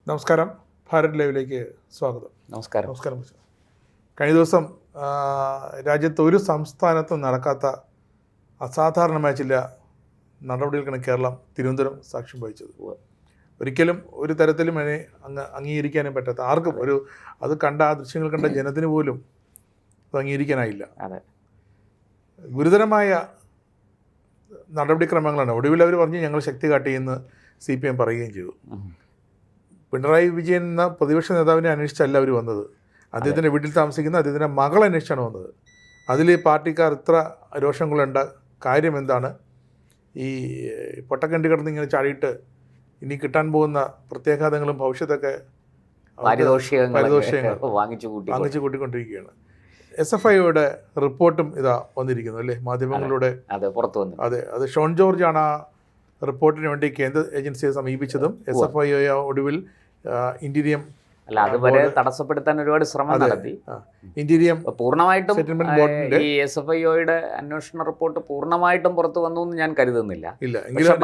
നമസ്കാരം, ഭാരത് ലൈവിലേക്ക് സ്വാഗതം. നമസ്കാരം. കഴിഞ്ഞ ദിവസം രാജ്യത്ത് ഒരു സംസ്ഥാനത്തും നടക്കാത്ത അസാധാരണമായ ചില നടപടികൾക്കാണ് കേരളം, തിരുവനന്തപുരം സാക്ഷ്യം വഹിച്ചത്. ഒരിക്കലും ഒരു തരത്തിലും അതിനെ അംഗീകരിക്കാനും പറ്റാത്ത ആർക്കും അത് കണ്ട ആ ദൃശ്യങ്ങൾ കണ്ട ജനത്തിന് പോലും അത് അംഗീകരിക്കാനായില്ല. ഗുരുതരമായ നടപടിക്രമങ്ങളാണ്. ഒടുവിൽ അവർ പറഞ്ഞ് ഞങ്ങൾ ശക്തി കാട്ടിയെന്ന് CPM പറയുകയും ചെയ്തു. പിണറായി വിജയൻ എന്ന പ്രതിപക്ഷ നേതാവിനെ അന്വേഷിച്ചല്ല അവർ വന്നത്. അദ്ദേഹത്തിൻ്റെ വീട്ടിൽ താമസിക്കുന്ന അദ്ദേഹത്തിൻ്റെ മകൾ അന്വേഷിച്ചാണ് വന്നത്. അതിൽ പാർട്ടിക്കാർ ഇത്ര രോഷം കൊള്ളേണ്ട കാര്യം എന്താണ്? ഈ പൊട്ടക്കണ്ടി കിടന്ന് ഇങ്ങനെ ചാടിയിട്ട് ഇനി കിട്ടാൻ പോകുന്ന പ്രത്യാഘാതങ്ങളും ഭവിഷ്യത്തൊക്കെ പാരിതോഷികങ്ങൾ വാങ്ങിച്ചു കൂട്ടിക്കൊണ്ടിരിക്കുകയാണ്. SFIയുടെ റിപ്പോർട്ടും ഇതാ വന്നിരിക്കുന്നു അല്ലേ, മാധ്യമങ്ങളിലൂടെ പുറത്തു വന്നു. അതെ, അത് ഷോൺ ജോർജ് ആണ് ആ റിപ്പോർട്ടിന് വേണ്ടി കേന്ദ്ര ഏജൻസിയെ സമീപിച്ചതും. SFI ഒടുവിൽ ഇന്റീരിയം അതുവരെ തടസ്സപ്പെടുത്താൻ ഒരുപാട് ശ്രമം നടത്തി. ഇന്റീരിയം പൂർണ്ണമായിട്ടും ഈ SFIയുടെ അന്വേഷണ റിപ്പോർട്ട് പൂർണ്ണമായിട്ടും പുറത്തു വന്നു എന്ന് ഞാൻ കരുതുന്നില്ല.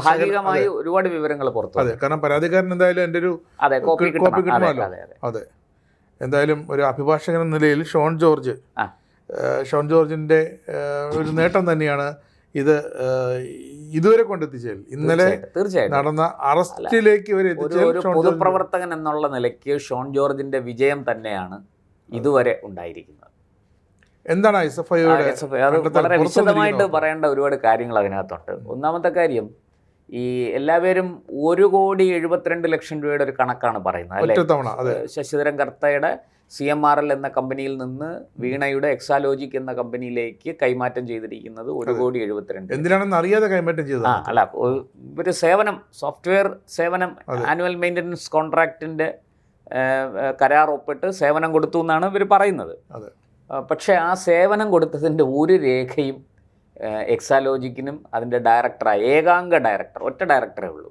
ഭാഗികമായി ഒരുപാട് വിവരങ്ങൾ പുറത്തു. അതെ, കാരണം പരാതിക്കാരൻ എന്തായാലും എൻ്റെ ഒരു കോപ്പി കിട്ടണമല്ലോ. അതെ, എന്തായാലും ഒരു അഭിഭാഷകൻ എന്ന നിലയിൽ ഷോൺ ജോർജിൻ്റെ ഒരു നേട്ടം തന്നെയാണ് ഇത് ഇതുവരെ കൊണ്ടെത്തിച്ചത്. ഇന്നലെ നടന്ന അറസ്റ്റിലേക്ക് ഒരു പൊതുപ്രവർത്തകൻ എന്നുള്ള നിലയ്ക്ക് ഷോൺ ജോർജിന്റെ വിജയം തന്നെയാണ് ഇതുവരെ ഉണ്ടായിരിക്കുന്നത്. എന്താണ് SFIയുടെ? അത് വളരെ വിശദമായിട്ട് പറയേണ്ട ഒരുപാട് കാര്യങ്ങൾ അതിനകത്തുണ്ട്. ഒന്നാമത്തെ കാര്യം, ഈ എല്ലാവരും 1,72,00,000 രൂപയുടെ ഒരു കണക്കാണ് പറയുന്നത് അല്ലേ. ശശിധരൻ കർത്തയുടെ CMRL എന്ന കമ്പനിയിൽ നിന്ന് വീണയുടെ എക്സാലോജിക് എന്ന കമ്പനിയിലേക്ക് കൈമാറ്റം ചെയ്തിരിക്കുന്നത് 1,72,00,000. എന്തിനാണെന്ന് അറിയാതെ കൈമാറ്റം ചെയ്തത്. അല്ല, ഒരു സേവനം, സോഫ്റ്റ്വെയർ സേവനം, ആനുവൽ മെയിൻ്റനൻസ് കോൺട്രാക്റ്റിൻ്റെ കരാർ ഒപ്പിട്ട് സേവനം കൊടുത്തു എന്നാണ് ഇവർ പറയുന്നത്. പക്ഷേ ആ സേവനം കൊടുത്തതിൻ്റെ ഒരു രേഖയും എക്സാലോജിക്കിനും അതിൻ്റെ ഡയറക്ടറായ ഏകാംഗ ഡയറക്ടർ, ഒറ്റ ഡയറക്ടറേ ഉള്ളൂ,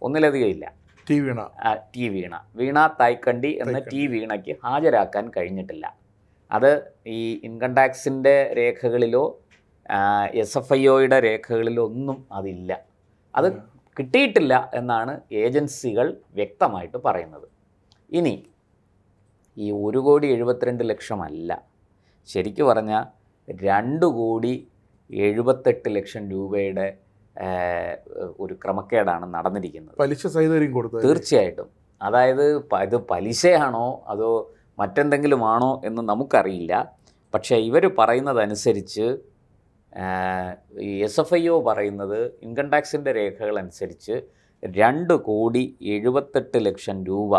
ഒന്നിലധികം ഇല്ല, വീണ തായ്ക്കണ്ടി എന്ന വീണയ്ക്ക് ഹാജരാക്കാൻ കഴിഞ്ഞിട്ടില്ല. അത് ഈ ഇൻകം ടാക്സിൻ്റെ രേഖകളിലോ SFIയുടെ രേഖകളിലോ ഒന്നും അതില്ല. അത് കിട്ടിയിട്ടില്ല എന്നാണ് ഏജൻസികൾ വ്യക്തമായിട്ട് പറയുന്നത്. ഇനി ഈ 1,72,00,000 അല്ല, ശരിക്കു പറഞ്ഞാൽ 2,78,00,000 രൂപയുടെ ഒരു ക്രമക്കേടാണ് നടന്നിരിക്കുന്നത്. പലിശ സഹിതം കൊടുത്തു. തീർച്ചയായിട്ടും. അതായത് ഇത് പലിശയാണോ അതോ മറ്റെന്തെങ്കിലും ആണോ എന്ന് നമുക്കറിയില്ല. പക്ഷേ ഇവർ പറയുന്നതനുസരിച്ച്, ഈ SFIO പറയുന്നത് ഇൻകം ടാക്സിൻ്റെ രേഖകൾ അനുസരിച്ച് 2,78,00,000 രൂപ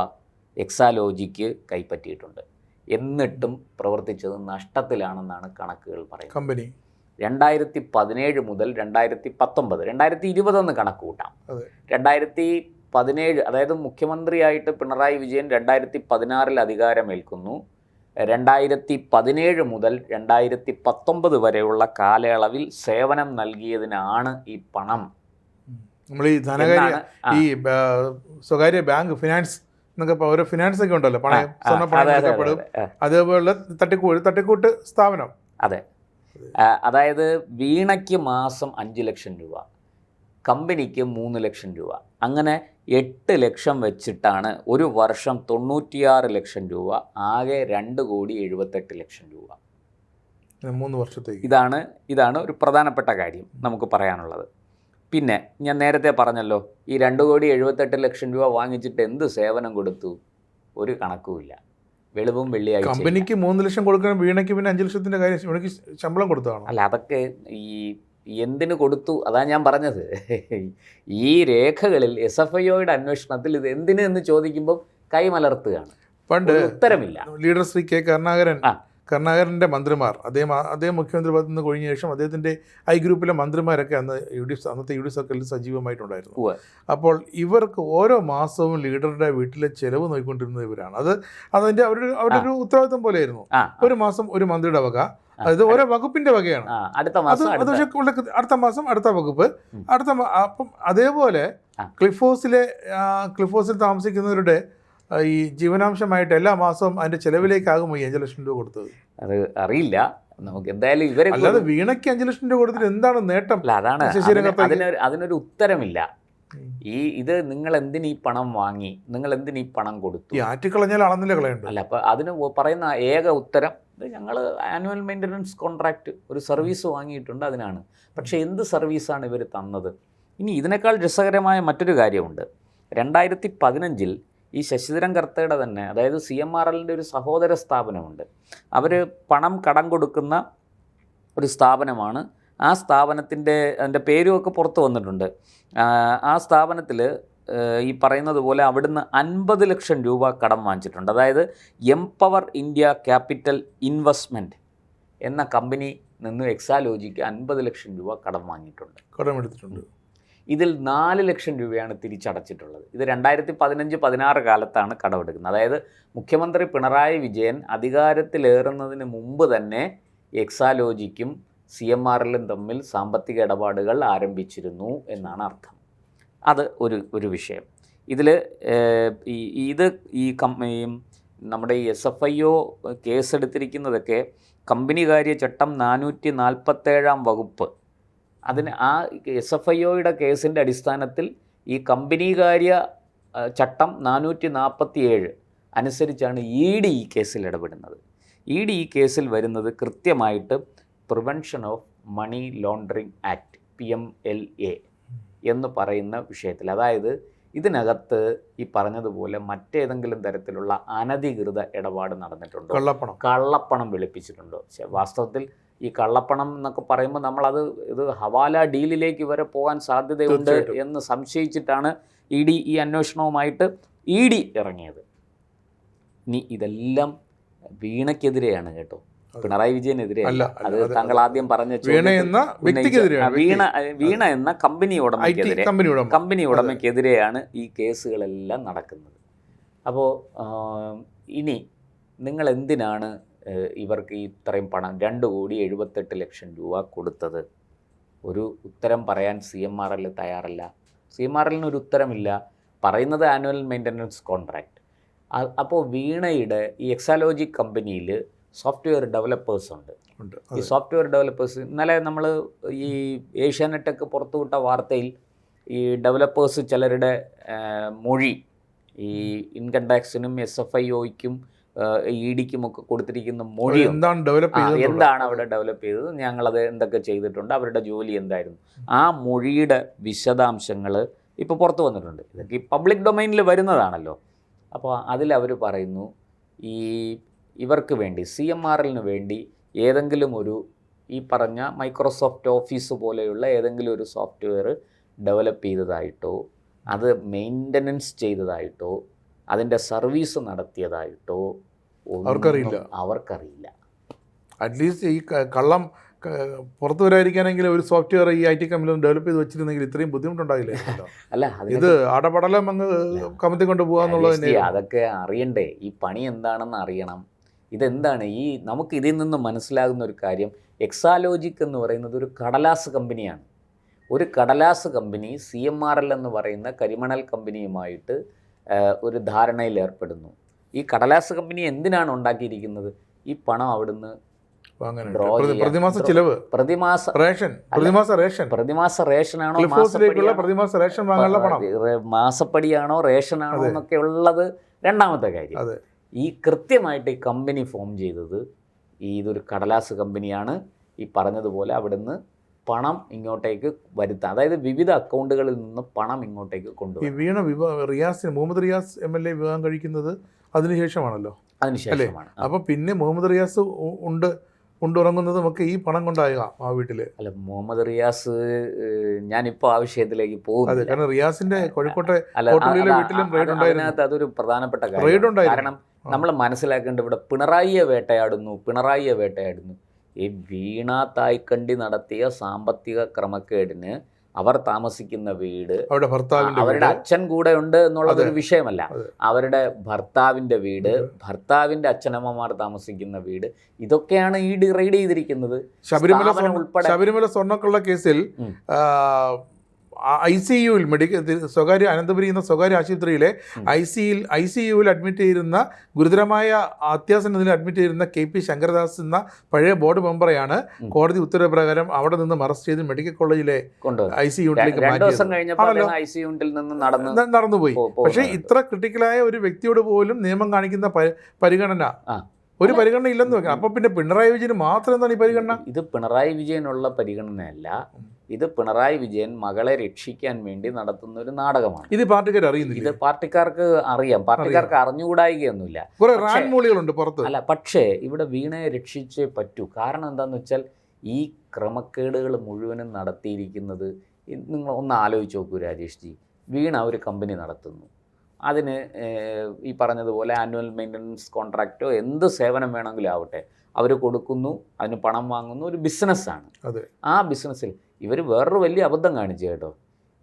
എക്സാലോജിക്ക് കൈപ്പറ്റിയിട്ടുണ്ട്. എന്നിട്ടും പ്രവർത്തിച്ചത് നഷ്ടത്തിലാണെന്നാണ് കണക്കുകൾ പറയുന്നത്. കമ്പനി 2017 മുതൽ 2019, 2020 കണക്ക് കൂട്ടാം. 2017, അതായത് മുഖ്യമന്ത്രിയായിട്ട് പിണറായി വിജയൻ 2016 അധികാരമേൽക്കുന്നു. 2017 മുതൽ 2019 വരെയുള്ള കാലയളവിൽ സേവനം നൽകിയതിനാണ് ഈ പണം. നമ്മൾ ഈ ധനകാര്യ, ഈ സ്വകാര്യ ബാങ്ക്, ഫിനാൻസ് എന്നൊക്കെ ഓരോ ഫിനാൻസ് ഒക്കെ ഉണ്ടല്ലോ, പണയം, സ്വർണ്ണപ്പണയം, അതേപോലെ തട്ടിക്കൂട്ട് സ്ഥാപനം. അതെ, അതായത് വീണയ്ക്ക് മാസം 5 ലക്ഷം രൂപ, കമ്പനിക്ക് 3 ലക്ഷം രൂപ, അങ്ങനെ 8 ലക്ഷം വെച്ചിട്ടാണ് ഒരു വർഷം 96 ലക്ഷം രൂപ, ആകെ 2,78,00,000 രൂപ 3 വർഷത്തേക്ക്. ഇതാണ് ഒരു പ്രധാനപ്പെട്ട കാര്യം നമുക്ക് പറയാനുള്ളത്. പിന്നെ ഞാൻ നേരത്തെ പറഞ്ഞല്ലോ, ഈ 2,78,00,000 രൂപ വാങ്ങിച്ചിട്ട് എന്ത് സേവനം കൊടുത്തു? ഒരു കണക്കുമില്ല. വെളുവും വെള്ളിയാഴ്ച കമ്പനിക്ക് 3 ലക്ഷം കൊടുക്കണം, വീണയ്ക്ക് പിന്നെ 5 ലക്ഷത്തിൻ്റെ കാര്യം വീണയ്ക്ക് ശമ്പളം കൊടുത്തതാണ്. അല്ല, അതൊക്കെ ഈ എന്തിനു കൊടുത്തു അതാ ഞാൻ പറഞ്ഞത്. ഈ രേഖകളിൽ SFIയുടെ അന്വേഷണത്തിൽ ഇത് എന്തിനു എന്ന് ചോദിക്കുമ്പോൾ കൈമലർത്തുകയാണ്. പണ്ട് ഉത്തരമില്ല. Leader Shri K. കരുണാകരൻ്റെ മന്ത്രിമാർ, അദ്ദേഹം മുഖ്യമന്ത്രി പദത്തിൽ നിന്ന് കഴിഞ്ഞ ശേഷം അദ്ദേഹത്തിൻ്റെ ഗ്രൂപ്പിലെ മന്ത്രിമാരൊക്കെ അന്നത്തെ UD സർക്കിളിൽ സജീവമായിട്ടുണ്ടായിരുന്നു. അപ്പോൾ ഇവർക്ക് ഓരോ മാസവും ലീഡറുടെ വീട്ടിലെ ചെലവ് നോക്കിക്കൊണ്ടിരുന്നത് ഇവരാണ്. അതിൻ്റെ അവരുടെ ഒരു ഉത്തരവാദിത്വം പോലെയായിരുന്നു. ഒരു മാസം ഒരു മന്ത്രിയുടെ വക, അതായത് ഓരോ വകുപ്പിൻ്റെ വകയാണ്. അടുത്ത മാസം അടുത്ത വകുപ്പ്, അപ്പം അതേപോലെ ക്ലിഫ് ഹൗസിൽ താമസിക്കുന്നവരുടെ ഈ ജീവനാംശമായിട്ട് എല്ലാ മാസവും അതിൻ്റെ ചെലവിലേക്കാകുമോ ഈ 5 ലക്ഷം രൂപ കൊടുത്തത്? അത് അറിയില്ല നമുക്ക്. എന്തായാലും ഇവരെ അല്ലാതെ വീണയ്ക്ക് 5 ലക്ഷം രൂപ കൊടുത്തിട്ട് എന്താണ് നേട്ടം? അതാണ് അതിനൊരു ഉത്തരമില്ല. ഇത് നിങ്ങൾ എന്തിന് ഈ പണം വാങ്ങി, നിങ്ങൾ എന്തിന് ഈ പണം കൊടുത്തു? ഈ ആറ്റിക്കളഞ്ഞാൽ അളന്നില്ല കളയുണ്ട്. അല്ല, അപ്പോൾ അതിന് പറയുന്ന ഏക ഉത്തരം ഞങ്ങൾ ആനുവൽ മെയിൻ്റനൻസ് കോൺട്രാക്റ്റ് ഒരു സർവീസ് വാങ്ങിയിട്ടുണ്ട്, അതിനാണ്. പക്ഷേ എന്ത് സർവീസാണ് ഇവർ തന്നത്? ഇനി ഇതിനേക്കാൾ രസകരമായ മറ്റൊരു കാര്യമുണ്ട്. 2015 ഈ ശശിധരൻ കർത്തയുടെ തന്നെ, അതായത് CMRLൻ്റെ ഒരു സഹോദര സ്ഥാപനമുണ്ട്. അവർ പണം കടം കൊടുക്കുന്ന ഒരു സ്ഥാപനമാണ്. ആ സ്ഥാപനത്തിൻ്റെ അതിൻ്റെ പേരുമൊക്കെ പുറത്ത് വന്നിട്ടുണ്ട്. ആ സ്ഥാപനത്തിൽ ഈ പറയുന്നത് പോലെ അവിടുന്ന് 50 ലക്ഷം രൂപ കടം വാങ്ങിച്ചിട്ടുണ്ട്. അതായത് എംപവർ ഇന്ത്യ ക്യാപിറ്റൽ ഇൻവെസ്റ്റ്മെൻറ്റ് എന്ന കമ്പനി നിന്ന് എക്സാലോജിക്ക് 50 ലക്ഷം രൂപ കടം വാങ്ങിയിട്ടുണ്ട്, കടമെടുത്തിട്ടുണ്ട്. ഇതിൽ 4 ലക്ഷം രൂപയാണ് തിരിച്ചടച്ചിട്ടുള്ളത്. ഇത് 2015-16 കാലത്താണ് കടമെടുക്കുന്നത്. അതായത് മുഖ്യമന്ത്രി പിണറായി വിജയൻ അധികാരത്തിലേറുന്നതിന് മുമ്പ് തന്നെ എക്സാലോജിക്കും CMRLും തമ്മിൽ സാമ്പത്തിക ഇടപാടുകൾ ആരംഭിച്ചിരുന്നു എന്നാണ് അർത്ഥം. അത് ഒരു വിഷയം. ഇതിൽ നമ്മുടെ ഈ SFIO കേസെടുത്തിരിക്കുന്നതൊക്കെ കമ്പനികാര്യ ചട്ടം 447 വകുപ്പ്, അതിന് ആ SFIOയുടെ കേസിൻ്റെ അടിസ്ഥാനത്തിൽ ഈ കമ്പനികാര്യ ചട്ടം 447 അനുസരിച്ചാണ് ED ഈ കേസിൽ ഇടപെടുന്നത്. ED ഈ കേസിൽ വരുന്നത് കൃത്യമായിട്ട് prevention of money laundering act PMLA എന്ന് പറയുന്ന വിഷയത്തിൽ. അതായത് ഇതിനകത്ത് ഈ പറഞ്ഞതുപോലെ മറ്റേതെങ്കിലും തരത്തിലുള്ള അനധികൃത ഇടപാട് നടന്നിട്ടുണ്ടോ, കള്ളപ്പണം വെളുപ്പിച്ചിട്ടുണ്ടോ? വാസ്തവത്തിൽ ഈ കള്ളപ്പണം എന്നൊക്കെ പറയുമ്പോൾ ഇത് ഹവാല ഡീലിലേക്ക് വരെ പോകാൻ സാധ്യതയുണ്ട് എന്ന് സംശയിച്ചിട്ടാണ് ED ഈ അന്വേഷണവുമായിട്ട് ഇറങ്ങിയത്. ഇനി ഇതെല്ലാം വീണയ്ക്കെതിരെയാണ് കേട്ടോ, പിണറായി വിജയനെതിരെ അല്ല. അത് താങ്കൾ ആദ്യം പറഞ്ഞ വീണ എന്ന കമ്പനി ഉടമയ്ക്കെതിരെയാണ് ഈ കേസുകളെല്ലാം നടക്കുന്നത്. അപ്പോൾ ഇനി നിങ്ങൾ എന്തിനാണ് ഇവർക്ക് ഇത്രയും പണം 2,78,00,000 രൂപ കൊടുത്തത്? ഒരു ഉത്തരം പറയാൻ CMRL തയ്യാറല്ല. CMRLന് ഒരു ഉത്തരമില്ല. പറയുന്നത് ആനുവൽ മെയിൻ്റനൻസ് കോൺട്രാക്റ്റ്. അപ്പോൾ വീണയുടെ ഈ എക്സാലോജി കമ്പനിയിൽ സോഫ്റ്റ്വെയർ ഡെവലപ്പേഴ്സ് ഉണ്ട്. ഈ സോഫ്റ്റ്വെയർ ഡെവലപ്പേഴ്സ് ഇന്നലെ നമ്മൾ ഈ ഏഷ്യാനെറ്റൊക്കെ പുറത്തുവിട്ട വാർത്തയിൽ ഈ ഡെവലപ്പേഴ്സ് ചിലരുടെ മൊഴി ഈ ഇൻകം ടാക്സിനും SFIOയ്ക്കും EDക്കും ഒക്കെ കൊടുത്തിരിക്കുന്ന മൊഴി എന്താണ് അവിടെ ഡെവലപ്പ് ചെയ്തത്, ഞങ്ങളത് എന്തൊക്കെ ചെയ്തിട്ടുണ്ട്, അവരുടെ ജോലി എന്തായിരുന്നു, ആ മൊഴിയുടെ വിശദാംശങ്ങൾ ഇപ്പോൾ പുറത്തു വന്നിട്ടുണ്ട്. ഇതൊക്കെ ഈ പബ്ലിക് ഡൊമൈനിൽ വരുന്നതാണല്ലോ. അപ്പോൾ അതിലവർ പറയുന്നു ഇവർക്ക് വേണ്ടി CMRLന് വേണ്ടി ഏതെങ്കിലും ഒരു ഈ പറഞ്ഞ മൈക്രോസോഫ്റ്റ് ഓഫീസ് പോലെയുള്ള ഏതെങ്കിലും ഒരു സോഫ്റ്റ്വെയർ ഡെവലപ്പ് ചെയ്തതായിട്ടോ അത് മെയിൻ്റനൻസ് ചെയ്തതായിട്ടോ അതിൻ്റെ സർവീസ് നടത്തിയതായിട്ടോ അവർക്കറിയില്ല. അറ്റ്ലീസ്റ്റ് ഈ കള്ളം പുറത്തു വരാതിരിക്കാനെങ്കിലും ഒരു സോഫ്റ്റ്വെയർ ഈ IT കമ്പനിയിൽ ഡെവലപ്പ് ചെയ്ത് വെച്ചിരുന്നെങ്കിൽ ഇത്രയും ബുദ്ധിമുട്ടുണ്ടായില്ലേ? അല്ല, ഇത് അടപടലം അങ്ങ് കമത്തി കൊണ്ട് പോകാന്നുള്ളത് അതൊക്കെ അറിയണ്ടേ? ഈ പണി എന്താണെന്ന് അറിയണം. ഇതെന്താണ് നമുക്ക് ഇതിൽ നിന്ന് മനസ്സിലാകുന്ന ഒരു കാര്യം, എക്സാലോജിക് എന്ന് പറയുന്നത് ഒരു കടലാസ് കമ്പനിയാണ്. ഒരു കടലാസ് കമ്പനി CMRL എന്ന് പറയുന്ന കരിമണൽ കമ്പനിയുമായിട്ട് ഒരു ധാരണയിൽ ഏർപ്പെടുന്നു. ഈ കടലാസ് കമ്പനി എന്തിനാണ് ഉണ്ടാക്കിയിരിക്കുന്നത്? ഈ പണം അവിടുന്ന് മാസപ്പടിയാണോ റേഷനാണോ എന്നൊക്കെ ഉള്ളത് രണ്ടാമത്തെ കാര്യം. ഈ കൃത്യമായിട്ട് ഈ കമ്പനി ഫോം ചെയ്തത് ഇതൊരു കടലാസ് കമ്പനിയാണ്. ഈ പറഞ്ഞതുപോലെ അവിടുന്ന് പണം ഇങ്ങോട്ടേക്ക് വരുത്താം, അതായത് വിവിധ അക്കൗണ്ടുകളിൽ നിന്ന് പണം ഇങ്ങോട്ടേക്ക് കൊണ്ടുപോകും. മുഹമ്മദ് റിയാസ് MLA വിവാഹം കഴിക്കുന്നത് അതിനുശേഷമാണല്ലോ. അതിനുശേഷമാണ്. അപ്പോൾ പിന്നെ മുഹമ്മദ് റിയാസ് ഉണ്ടുറങ്ങുന്നത് നമുക്ക് ഈ പണം കൊണ്ടാകാം ആ വീട്ടിൽ. അല്ല, മുഹമ്മദ് റിയാസ് ഞാനിപ്പോൾ ആ വിഷയത്തിലേക്ക് പോകുന്നു. കാരണം റിയാസിന്റെ കോഴിക്കോട്ടെ അതിനകത്ത് അതൊരു പ്രധാനപ്പെട്ട കാര്യം. കാരണം നമ്മൾ മനസ്സിലാക്കേണ്ട ഇവിടെ പിണറായിയെ വേട്ടയാടുന്നു. ഈ വീണ തായ്ക്കണ്ടി നടത്തിയ സാമ്പത്തിക ക്രമക്കേടിന് അവർ താമസിക്കുന്ന വീട്, അവരുടെ അച്ഛൻ കൂടെ ഉണ്ട് എന്നുള്ളതൊരു വിഷയമല്ല. അവരുടെ ഭർത്താവിൻ്റെ വീട്, ഭർത്താവിൻ്റെ അച്ഛനമ്മമാർ താമസിക്കുന്ന വീട്, ഇതൊക്കെയാണ് ഈ റെയ്ഡ് ചെയ്തിരിക്കുന്നത്. ശബരിമല സ്വർണ്ണക്കുള്ള കേസിൽ ICUവിൽ സ്വകാര്യ അനന്തപുരി എന്ന സ്വകാര്യ ആശുപത്രിയിലെ ICUവിൽ അഡ്മിറ്റ് ചെയ്തിരുന്ന ഗുരുതരമായ അത്യാസന്നത്തിൽ അഡ്മിറ്റ് ചെയ്തിരുന്ന KP ശങ്കരദാസ് എന്ന പഴയ ബോർഡ് മെമ്പറെയാണ് കോടതി ഉത്തരവ് പ്രകാരം അവിടെ നിന്നും അറസ്റ്റ് ചെയ്ത് മെഡിക്കൽ കോളേജിലെ ICU യൂണിറ്റിലേക്ക് നടന്നുപോയി. പക്ഷേ ഇത്ര ക്രിട്ടിക്കലായ ഒരു വ്യക്തിയോട് പോലും നിയമം കാണിക്കുന്ന പരിഗണന ഒരു പരിഗണന ഇല്ലെന്ന് വെക്കാം. അപ്പൊ പിന്നെ പിണറായി വിജയന് മാത്രം എന്താണ് ഈ പരിഗണന? ഇത് പിണറായി വിജയനുള്ള പരിഗണനയല്ല, ഇത് പിണറായി വിജയൻ മകളെ രക്ഷിക്കാൻ വേണ്ടി നടത്തുന്ന ഒരു നാടകമാണ്. ഇത് പാർട്ടിക്കാർ അറിയുന്നില്ല. ഇത് പാർട്ടിക്കാർക്ക് അറിയാം, പാർട്ടിക്കാർക്ക് അറിഞ്ഞുകൂടായികയൊന്നുമില്ല. പുറത്ത് അല്ല, പക്ഷേ ഇവിടെ വീണയെ രക്ഷിച്ചേ പറ്റൂ. കാരണം എന്താണെന്ന് വെച്ചാൽ ഈ ക്രമക്കേടുകൾ മുഴുവനും നടത്തിയിരിക്കുന്നത് നിങ്ങൾ ഒന്ന് ആലോചിച്ച് നോക്കൂ രാജേഷ് ജി. വീണ ഒരു കമ്പനി നടത്തുന്നു, അതിന് ഈ പറഞ്ഞതുപോലെ ആനുവൽ മെയിൻ്റനൻസ് കോൺട്രാക്റ്റോ എന്ത് സേവനം വേണമെങ്കിലും ആവട്ടെ അവർ കൊടുക്കുന്നു, അതിന് പണം വാങ്ങുന്നു, ഒരു ബിസിനസ്സാണ്. ആ ബിസിനസ്സിൽ ഇവർ വേറൊരു വലിയ അബദ്ധം കാണിച്ചു കേട്ടോ.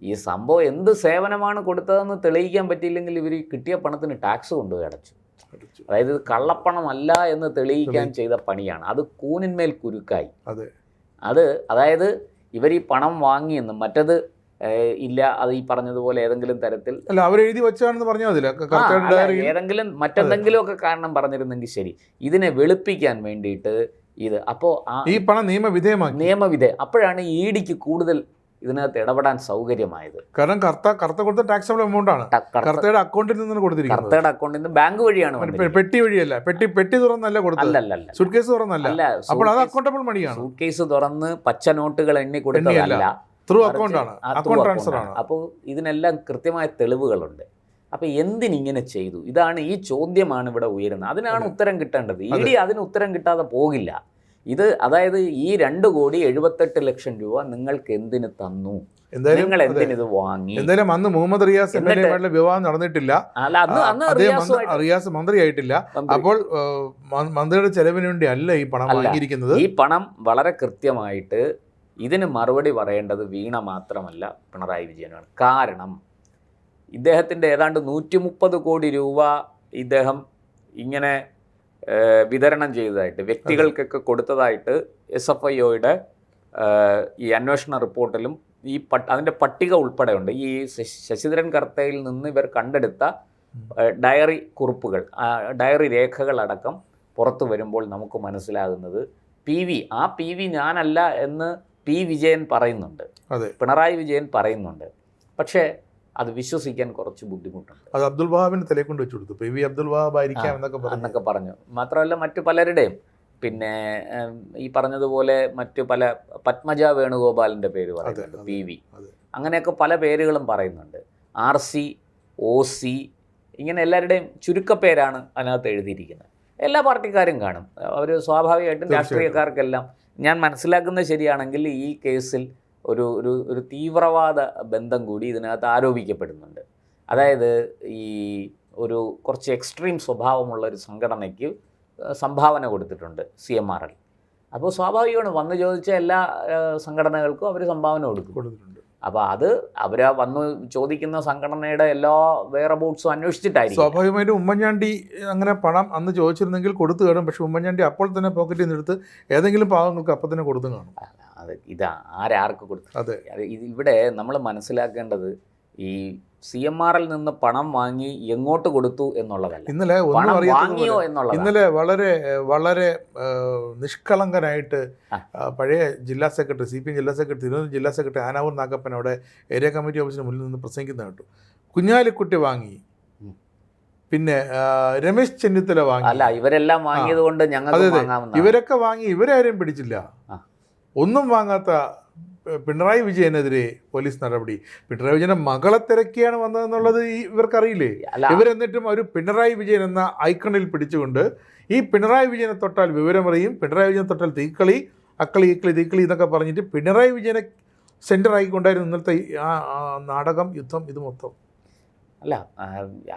ഈ സംഭവം എന്ത് സേവനമാണ് കൊടുത്തതെന്ന് തെളിയിക്കാൻ പറ്റിയില്ലെങ്കിൽ ഇവർ കിട്ടിയ പണത്തിന് ടാക്സ് കൊണ്ടുപോയി അടച്ചു. അതായത് ഇത് കള്ളപ്പണമല്ല എന്ന് തെളിയിക്കാൻ ചെയ്ത പണിയാണ്. അത് കൂനിന്മേൽ കുരുക്കായി. അതായത് ഇവർ ഈ പണം വാങ്ങിയെന്നും മറ്റത് ഇല്ല, അത് ഈ പറഞ്ഞതുപോലെ ഏതെങ്കിലും തരത്തിൽ അല്ല അവരെഴുതി വെച്ചാണെന്ന് പറഞ്ഞാൽ ഏതെങ്കിലും മറ്റെന്തെങ്കിലുമൊക്കെ കാരണം പറഞ്ഞിരുന്നെങ്കിൽ ശരി. ഇതിനെ വെളുപ്പിക്കാൻ വേണ്ടിയിട്ട് ഇത് അപ്പോൾ ഈ പണം നിയമവിധേയം അപ്പോഴാണ് EDക്ക് കൂടുതൽ ഇതിനകത്ത് ഇടപെടാൻ സൗകര്യമായത്. കാരണം കർത്ത കൊടുത്ത ടാക്സബിൾ എമൗണ്ട് ആണ്. കർത്തയുടെ അക്കൗണ്ടിൽ നിന്ന് കൊടുത്തിരിക്കുന്നത്. കർത്തയുടെ അക്കൗണ്ടിൽ നിന്ന് ബാങ്ക് വഴിയാണ്, പെട്ടി വഴിയല്ല. പെട്ടി തുറന്നല്ല കൊടുത്തത്, അല്ലല്ല. സൂട്ട്കേസ് തുറന്നല്ല. അപ്പോൾ അത് അക്കൗണ്ടബിൾ മണിയാണ്. സൂട്ട്കേസ് തുറന്ന് പച്ച നോട്ടുകൾ എണ്ണി കൊടുത്തതല്ല, ത്രൂ അക്കൗണ്ട് ആണ്, അക്കൗണ്ട് ട്രാൻസ്ഫർ ആണ്. അപ്പോൾ ഇതിനെല്ലാം കൃത്യമായ തെളിവുകളുണ്ട്. അപ്പോൾ എന്തിനിങ്ങനെ ചെയ്തു? ഇതാണ് ഈ ചോദ്യമാണ് ഇവിടെ ഉയരുന്നത്. അതിനാണ് ഉത്തരം കിട്ടേണ്ടത്. ED അതിന് ഉത്തരം കിട്ടാതെ പോകില്ല. ഇത് അതായത് ഈ 2,78,00,000 രൂപ നിങ്ങൾക്ക് എന്തിന് തന്നു, നിങ്ങൾ എന്തിനിത് വാങ്ങി? എന്തായാലും അന്ന് മുഹമ്മദ് റിയാസ് MLA വിവാഹം നടന്നിട്ടില്ല, റിയാസ് മന്ത്രിയായിട്ടില്ല. അപ്പോൾ മന്ത്രിയുടെ ചെലവിന് വേണ്ടി അല്ല ഈ പണം വാങ്ങിയിരിക്കുന്നത്. ഈ പണം വളരെ കൃത്യമായിട്ട് ഇതിന് മറുപടി പറയേണ്ടത് വീണ മാത്രമല്ല, പിണറായി വിജയനാണ്. കാരണം ഇദ്ദേഹത്തിൻ്റെ ഏതാണ്ട് 130 കോടി രൂപ ഇദ്ദേഹം ഇങ്ങനെ വിതരണം ചെയ്തതായിട്ട്, വ്യക്തികൾക്കൊക്കെ കൊടുത്തതായിട്ട് SFIOയുടെ ഈ അന്വേഷണ റിപ്പോർട്ടിലും ഈ അതിൻ്റെ പട്ടിക ഉൾപ്പെടെ ഉണ്ട്. ഈ ശശിധരൻ കർത്തയിൽ നിന്ന് ഇവർ കണ്ടെടുത്ത ഡയറി കുറിപ്പുകൾ, ഡയറി രേഖകളടക്കം പുറത്തു വരുമ്പോൾ നമുക്ക് മനസ്സിലാകുന്നത് ആ PV ഞാനല്ല എന്ന് വിജയൻ പറയുന്നുണ്ട്, പിണറായി വിജയൻ പറയുന്നുണ്ട്. പക്ഷേ അത് വിശ്വസിക്കാൻ കുറച്ച് ബുദ്ധിമുട്ടുണ്ട്. അത് അബ്ദുൽ വഹാബിന് തലക്കൊണ്ട് വെച്ചു കൊടുത്തു, PV അബ്ദുൽ വഹാബ് ആയിരിക്കാം എന്നൊക്കെ പറഞ്ഞു. മാത്രമല്ല മറ്റു പലരുടെയും, പിന്നെ ഈ പറഞ്ഞതുപോലെ മറ്റു പല പത്മജ വേണുഗോപാലിൻ്റെ പേര് പറയുന്നുണ്ട്, PV, അങ്ങനെയൊക്കെ പല പേരുകളും പറയുന്നുണ്ട്. RC, OC, ഇങ്ങനെ എല്ലാവരുടെയും ചുരുക്കപ്പേരാണ് അതിനകത്ത് എഴുതിയിരിക്കുന്നത്. എല്ലാ പാർട്ടിക്കാരും കാണും. അവർ സ്വാഭാവികമായിട്ടും രാഷ്ട്രീയക്കാർക്കെല്ലാം, ഞാൻ മനസ്സിലാക്കുന്നത് ശരിയാണെങ്കിൽ ഈ കേസിൽ ഒരു തീവ്രവാദ ബന്ധം കൂടി ഇതിനകത്ത് ആരോപിക്കപ്പെടുന്നുണ്ട്. അതായത് ഈ കുറച്ച് എക്സ്ട്രീം സ്വഭാവമുള്ള ഒരു സംഘടനയ്ക്ക് സംഭാവന കൊടുത്തിട്ടുണ്ട് CMRL. അപ്പോൾ സ്വാഭാവികമാണ്, വന്ന് ചോദിച്ച എല്ലാ സംഘടനകൾക്കും അവർ സംഭാവന കൊടുത്തിട്ടുണ്ട്. അപ്പോൾ അത് വന്ന് ചോദിക്കുന്ന സംഘടനയുടെ എല്ലാ വെയർഅബൌട്ട്സും അന്വേഷിച്ചിട്ടായിരിക്കും. സ്വാഭാവികമായിട്ടും ഉമ്മൻചാണ്ടി അങ്ങനെ പണം അന്ന് ചോദിച്ചിരുന്നെങ്കിൽ കൊടുത്തു കാണും. പക്ഷെ ഉമ്മൻചാണ്ടി അപ്പോൾ തന്നെ പോക്കറ്റിൽ നിന്ന് എടുത്ത് ഏതെങ്കിലും പാവങ്ങൾക്ക് അപ്പം തന്നെ കൊടുത്തു കാണും. ഇത് ആരാർക്ക് കൊടുത്തു? ഇവിടെ നമ്മൾ മനസ്സിലാക്കേണ്ടത് ഈ CMRL നിന്ന് പണം വാങ്ങി എങ്ങോട്ട് കൊടുത്തു എന്നുള്ളതല്ല, ഇന്നലെ വളരെ വളരെ നിഷ്കളങ്കനായിട്ട് പഴയ ജില്ലാ സെക്രട്ടറി, CPM ജില്ലാ സെക്രട്ടറി, തിരുവനന്തപുരം ജില്ലാ സെക്രട്ടറി ആനാവൂർ നാഗപ്പൻ അവിടെ ഏരിയ കമ്മിറ്റി ഓഫീസിന് മുന്നിൽ നിന്ന് പ്രസംഗിക്കുന്ന കേട്ടു. കുഞ്ഞാലിക്കുട്ടി വാങ്ങി, പിന്നെ രമേശ് ചെന്നിത്തല വാങ്ങി. അല്ല, ഇവരെല്ലാം വാങ്ങിയത് കൊണ്ട് ഇവരൊക്കെ വാങ്ങി, ഇവരാരും പിടിച്ചില്ല. ഒന്നും വാങ്ങാത്ത പിണറായി വിജയനെതിരെ പോലീസ് നടപടി. പിണറായി വിജയന്റെ മകളെ തിരക്കിയാണ് വന്നതെന്നുള്ളത് ഇവർക്കറിയില്ലേ? ഇവരെന്നിട്ടും ഒരു പിണറായി വിജയൻ എന്ന ഐക്കണിൽ പിടിച്ചുകൊണ്ട് ഈ പിണറായി വിജയനെ തൊട്ടാൽ വിവരമറിയും, പിണറായി വിജയനെ തൊട്ടാൽ തീക്കളി, അക്കളി ഇക്കളി തീക്കളി എന്നൊക്കെ പറഞ്ഞിട്ട് പിണറായി വിജയനെ സെൻറ്റർ ആക്കിക്കൊണ്ടായിരുന്നു ഇന്നലത്തെ ആ നാടകം, യുദ്ധം, ഇത് മൊത്തം. അല്ല,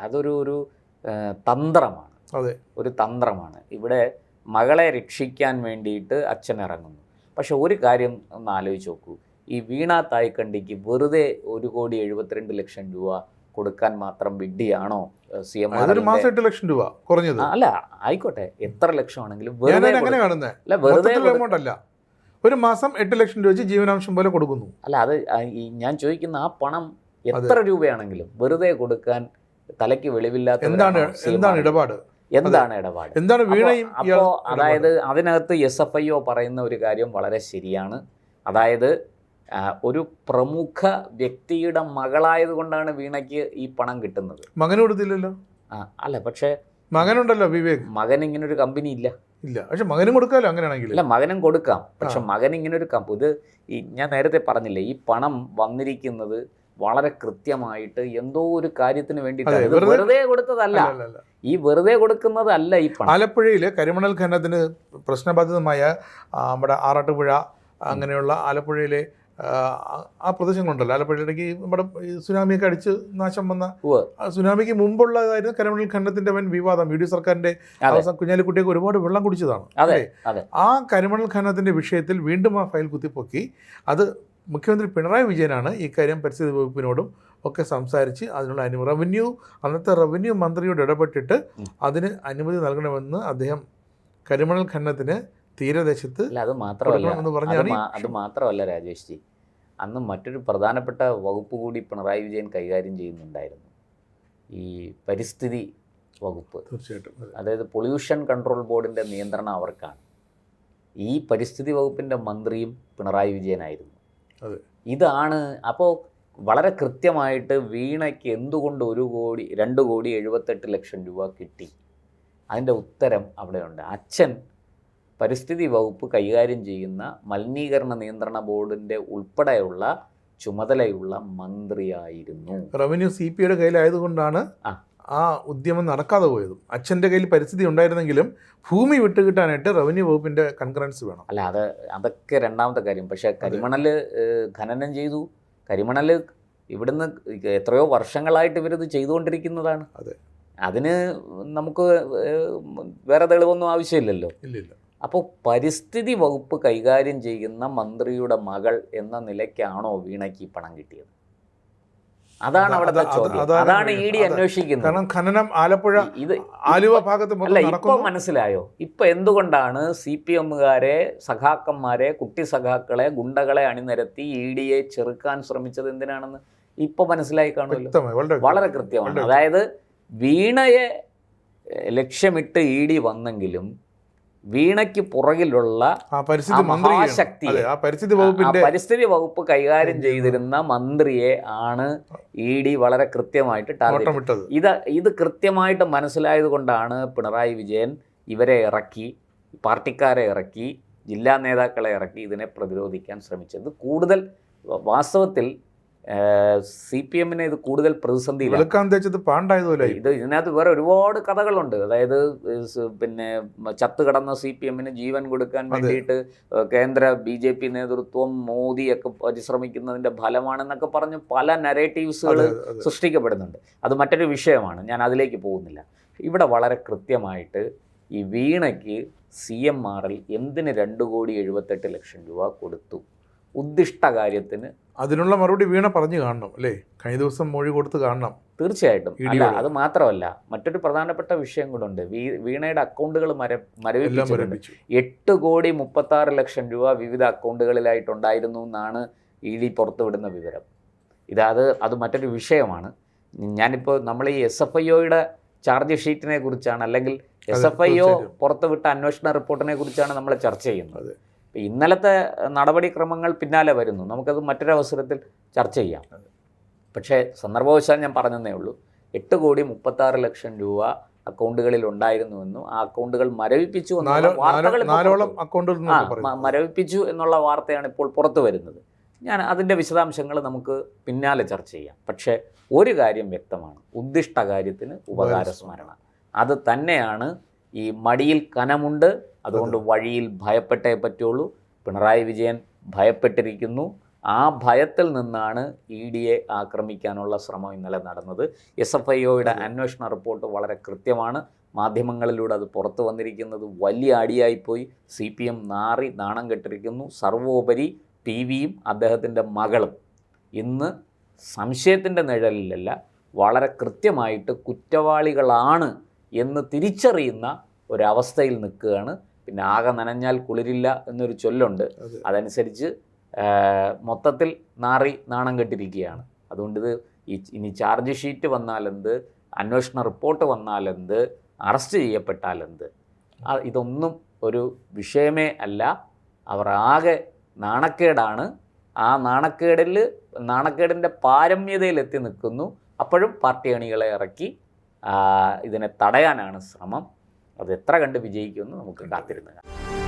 അതൊരു തന്ത്രമാണ്. ഒരു തന്ത്രമാണ്. ഇവിടെ മകളെ രക്ഷിക്കാൻ വേണ്ടിയിട്ട് അച്ഛൻ ഇറങ്ങുന്നു. പക്ഷെ ഒരു കാര്യം ഒന്ന് ആലോചിച്ച് നോക്കൂ, ഈ വീണ തായ്ക്കണ്ടിക്ക് വെറുതെ 1,72,00,000 രൂപ കൊടുക്കാൻ മാത്രം വിഡ്ഢിയാണോ CMRL? മാസം 8 ലക്ഷം രൂപ കുറഞ്ഞത്. അല്ല, ആയിക്കോട്ടെ, എത്ര ലക്ഷമാണെങ്കിലും വെറുതെ ഒരു മാസം 8 ലക്ഷം രൂപ വെച്ച് ജീവനാംശം പോലെ കൊടുക്കുന്നു. അല്ല, അത് ഞാൻ ചോദിക്കുന്ന ആ പണം എത്ര രൂപയാണെങ്കിലും വെറുതെ കൊടുക്കാൻ തലയ്ക്ക് വെളിവില്ലാത്ത എന്താണ് ഇടപാട്? എന്താണ് വീണയും? അപ്പോൾ അതായത് അതിനകത്ത് SFIO പറയുന്ന ഒരു കാര്യം വളരെ ശരിയാണ്. അതായത് ഒരു പ്രമുഖ വ്യക്തിയുടെ മകളായതുകൊണ്ടാണ് വീണയ്ക്ക് ഈ പണം കിട്ടുന്നത്. മകന് കൊടുത്തില്ലല്ലോ. അല്ല, പക്ഷേ മകനുണ്ടല്ലോ വിവേക്. മകൻ ഇങ്ങനൊരു കമ്പനി ഇല്ല. പക്ഷെ മകനും കൊടുക്കാമല്ലോ അങ്ങനെയാണെങ്കിൽ. അല്ല, മകനും കൊടുക്കാം. പക്ഷെ മകൻ ഇങ്ങനൊരു ഇത് ഞാൻ നേരത്തെ പറഞ്ഞില്ലേ, ഈ പണം വന്നിരിക്കുന്നത് വളരെ കൃത്യമായിട്ട് എന്തോ ഒരു കാര്യത്തിന് വേണ്ടിയിട്ടാണ്. വെറുതെ കൊടുത്തതല്ല, ഈ വെറുതെ കൊടുക്കുന്നതല്ല ഈ പണം. ആലപ്പുഴയിലെ കരിമണൽ ഖനനത്തിന് പ്രശ്നബാധിതമായ നമ്മുടെ ആറാട്ടുപുഴ അങ്ങനെയുള്ള ആലപ്പുഴയിലെ ആ പ്രദേശങ്ങളുണ്ടല്ലോ, ആലപ്പുഴയിലേക്ക് നമ്മുടെ സുനാമിയൊക്കെ അടിച്ച് നാശം വന്ന സുനാമിക്ക് മുമ്പുള്ളതായിരുന്നു കരിമണൽ ഖനനത്തിന്റെ വൻ വിവാദം. യു ഡി സർക്കാരിന്റെ കുഞ്ഞാലിക്കുട്ടിയൊക്കെ ഒരുപാട് വെള്ളം കുടിച്ചതാണ്. ആ കരിമണൽ ഖനനത്തിന്റെ വിഷയത്തിൽ വീണ്ടും ആ ഫയൽ കുത്തിപ്പൊക്കി. അത് മുഖ്യമന്ത്രി പിണറായി വിജയനാണ് ഈ കാര്യം പരിസ്ഥിതി വകുപ്പിനോടും ഒക്കെ സംസാരിച്ച് അതിനുള്ള അന്നത്തെ റവന്യൂ മന്ത്രിയോട് ഇടപെട്ടിട്ട് അതിന് അനുമതി നൽകണമെന്ന് അദ്ദേഹം കരിമണൽ ഖനനത്തിന് തീരദേശത്ത് അത് മാത്രമല്ല രാജേഷ് ജി, അന്ന് മറ്റൊരു പ്രധാനപ്പെട്ട വകുപ്പ് കൂടി പിണറായി വിജയൻ കൈകാര്യം ചെയ്യുന്നുണ്ടായിരുന്നു, ഈ പരിസ്ഥിതി വകുപ്പ്. തീർച്ചയായിട്ടും. അതായത് പൊല്യൂഷൻ കൺട്രോൾ ബോർഡിൻ്റെ നിയന്ത്രണം അവർക്കാണ്. ഈ പരിസ്ഥിതി വകുപ്പിൻ്റെ മന്ത്രിയും പിണറായി വിജയനായിരുന്നു. ഇതാണ് അപ്പോൾ വളരെ കൃത്യമായിട്ട് വീണയ്ക്ക് എന്തുകൊണ്ട് 2,78,00,000 രൂപ കിട്ടി? അതിൻ്റെ ഉത്തരം അവിടെയുണ്ട്. അച്ഛൻ പരിസ്ഥിതി വകുപ്പ് കൈകാര്യം ചെയ്യുന്ന മലിനീകരണ നിയന്ത്രണ ബോർഡിൻ്റെ ഉൾപ്പെടെയുള്ള ചുമതലയുള്ള മന്ത്രിയായിരുന്നു. റവന്യൂ CPയുടെ കയ്യിലായതുകൊണ്ടാണ് ആ ഉദ്യമം നടക്കാതെ പോയതും. അച്ഛൻ്റെ കയ്യിൽ പരിസ്ഥിതി ഉണ്ടായിരുന്നെങ്കിലും ഭൂമി വിട്ടുകിട്ടാനായിട്ട് റവന്യൂ വകുപ്പിൻ്റെ കൺകറൻസ് വേണം. അല്ല, അതൊക്കെ രണ്ടാമത്തെ കാര്യം. പക്ഷേ കരിമണൽ ഖനനം ചെയ്തു. കരിമണൽ ഇവിടുന്ന് എത്രയോ വർഷങ്ങളായിട്ട് ഇവരിത് ചെയ്തുകൊണ്ടിരിക്കുന്നതാണ്. അതിന് നമുക്ക് വേറെ തെളിവൊന്നും ആവശ്യമില്ലല്ലോ. ഇല്ലില്ല. അപ്പോൾ പരിസ്ഥിതി വകുപ്പ് കൈകാര്യം ചെയ്യുന്ന മന്ത്രിയുടെ മകൾ എന്ന നിലയ്ക്കാണോ വീണയ്ക്ക് ഈ പണം കിട്ടിയത്? അതാണ് അവിടുത്തെ ചോദ്യം. അതാണ് ED അന്വേഷിക്കുന്നത്. കാരണം ഖനനം ആലുവ ഭാഗത്ത് അല്ല, ഇപ്പൊ മനസ്സിലായോ? ഇപ്പൊ എന്തുകൊണ്ടാണ് CPMകാരെ, സഖാക്കന്മാരെ, കുട്ടി സഖാക്കളെ, ഗുണ്ടകളെ അണിനിരത്തി EDയെ ചെറുക്കാൻ ശ്രമിച്ചത് എന്തിനാണെന്ന് ഇപ്പൊ മനസ്സിലായി കാണുമല്ലോ. വളരെ കൃത്യമാണ്. അതായത് വീണയെ ലക്ഷ്യമിട്ട് ED വന്നെങ്കിലും വീണയ്ക്ക് പുറകിലുള്ള മഹാശക്തി പരിസ്ഥിതി വകുപ്പ് കൈകാര്യം ചെയ്തിരുന്ന മന്ത്രിയെ ആണ് ED വളരെ കൃത്യമായിട്ട് ടാർഗറ്റ്. ഇത് കൃത്യമായിട്ട് മനസ്സിലായത് കൊണ്ടാണ് പിണറായി വിജയൻ ഇവരെ ഇറക്കി, പാർട്ടിക്കാരെ ഇറക്കി, ജില്ലാ നേതാക്കളെ ഇറക്കി ഇതിനെ പ്രതിരോധിക്കാൻ ശ്രമിച്ചത്. കൂടുതൽ വാസ്തവത്തിൽ CPMനെ ഇത് കൂടുതൽ പ്രതിസന്ധിയിലാണ്. ഇതിനകത്ത് വേറെ ഒരുപാട് കഥകളുണ്ട്. അതായത് പിന്നെ ചത്തുകിടന്ന CPMന് ജീവൻ കൊടുക്കാൻ വേണ്ടിയിട്ട് കേന്ദ്ര BJP നേതൃത്വം, മോദിയൊക്കെ പരിശ്രമിക്കുന്നതിൻ്റെ ഫലമാണെന്നൊക്കെ പറഞ്ഞ് പല നരേറ്റീവ്സുകൾ സൃഷ്ടിക്കപ്പെടുന്നുണ്ട്. അത് മറ്റൊരു വിഷയമാണ്, ഞാൻ അതിലേക്ക് പോകുന്നില്ല. ഇവിടെ വളരെ കൃത്യമായിട്ട് ഈ വീണയ്ക്ക് CMRL എന്തിന് 2,78,00,000 രൂപ കൊടുത്തു? ഉദ്ദിഷ്ട കാര്യത്തിന്. അതിനുള്ള മറുപടി വീണ പറഞ്ഞു കാണണം അല്ലേ? കഴിഞ്ഞ ദിവസം മൊഴി കൊടുത്ത് കാണണം. തീർച്ചയായിട്ടും. അല്ല, അത് മാത്രമല്ല, മറ്റൊരു പ്രധാനപ്പെട്ട വിഷയം കൂടെ ഉണ്ട്. വീണയുടെ അക്കൗണ്ടുകൾ മരവിപ്പിച്ചു. 8,36,00,000 രൂപ വിവിധ അക്കൗണ്ടുകളിലായിട്ടുണ്ടായിരുന്നു എന്നാണ് ED പുറത്തുവിടുന്ന വിവരം. അത് മറ്റൊരു വിഷയമാണ്. ഞാനിപ്പോൾ നമ്മൾ ഈ SFIOയുടെ ചാർജ് ഷീറ്റിനെ കുറിച്ചാണ്, അല്ലെങ്കിൽ SFIO പുറത്തുവിട്ട അന്വേഷണ റിപ്പോർട്ടിനെ കുറിച്ചാണ് നമ്മൾ ചർച്ച ചെയ്യുന്നത്. ഇന്നലത്തെ നടപടിക്രമങ്ങൾ പിന്നാലെ വരുന്നു, നമുക്കത് മറ്റൊരവസരത്തിൽ ചർച്ച ചെയ്യാം. പക്ഷേ സന്ദർഭവശാൽ ഞാൻ പറഞ്ഞതേ ഉള്ളൂ, 8,36,00,000 രൂപ അക്കൗണ്ടുകളിൽ ഉണ്ടായിരുന്നുവെന്നും ആ അക്കൗണ്ടുകൾ മരവിപ്പിച്ചു മരവിപ്പിച്ചു എന്നുള്ള വാർത്തയാണ് ഇപ്പോൾ പുറത്തു വരുന്നത്. ഞാൻ അതിൻ്റെ വിശദാംശങ്ങൾ നമുക്ക് പിന്നാലെ ചർച്ച ചെയ്യാം. പക്ഷേ ഒരു കാര്യം വ്യക്തമാണ്, ഉദ്ദിഷ്ട കാര്യത്തിന് ഉപകാരസ്മരണ. അത് തന്നെയാണ് ഈ മടിയിൽ കനമുണ്ട്, അതുകൊണ്ട് വഴിയിൽ ഭയപ്പെട്ടേ പറ്റുള്ളൂ. പിണറായി വിജയൻ ഭയപ്പെട്ടിരിക്കുന്നു. ആ ഭയത്തിൽ നിന്നാണ് EDയെ ആക്രമിക്കാനുള്ള ശ്രമം ഇന്നലെ നടന്നത്. SFIOയുടെ അന്വേഷണ റിപ്പോർട്ട് വളരെ കൃത്യമാണ്. മാധ്യമങ്ങളിലൂടെ അത് പുറത്തു വന്നിരിക്കുന്നത് വലിയ അടിയായിപ്പോയി. CPM നാണം കെട്ടിരിക്കുന്നു. സർവോപരി PVയും അദ്ദേഹത്തിൻ്റെ മകളും ഇന്ന് സംശയത്തിൻ്റെ നിഴലിലല്ല, വളരെ കൃത്യമായിട്ട് കുറ്റവാളികളാണ് എന്ന് തിരിച്ചറിയുന്ന ഒരവസ്ഥയിൽ നിൽക്കുകയാണ്. പിന്നെ ആകെ നനഞ്ഞാൽ കുളിരില്ല എന്നൊരു ചൊല്ലുണ്ട്. അതനുസരിച്ച് മൊത്തത്തിൽ നാണം കെട്ടിരിക്കുകയാണ്. അതുകൊണ്ട് ഇനി ചാർജ് ഷീറ്റ് വന്നാലെന്ത്, അന്വേഷണ റിപ്പോർട്ട് വന്നാലെന്ത്, അറസ്റ്റ് ചെയ്യപ്പെട്ടാലെന്ത്, ഇതൊന്നും ഒരു വിഷയമേ അല്ല. അവർ ആകെ നാണക്കേടാണ്. ആ നാണക്കേടിൻ്റെ പാരമ്യതയിലെത്തി നിൽക്കുന്നു. അപ്പോഴും പാർട്ടി അണികളെ ഇറക്കി ഇതിനെ തടയാനാണ് ശ്രമം. അത് എത്ര കണ്ട് വിജയിക്കുമെന്ന് നമുക്ക് കാത്തിരുന്ന് കാണാം.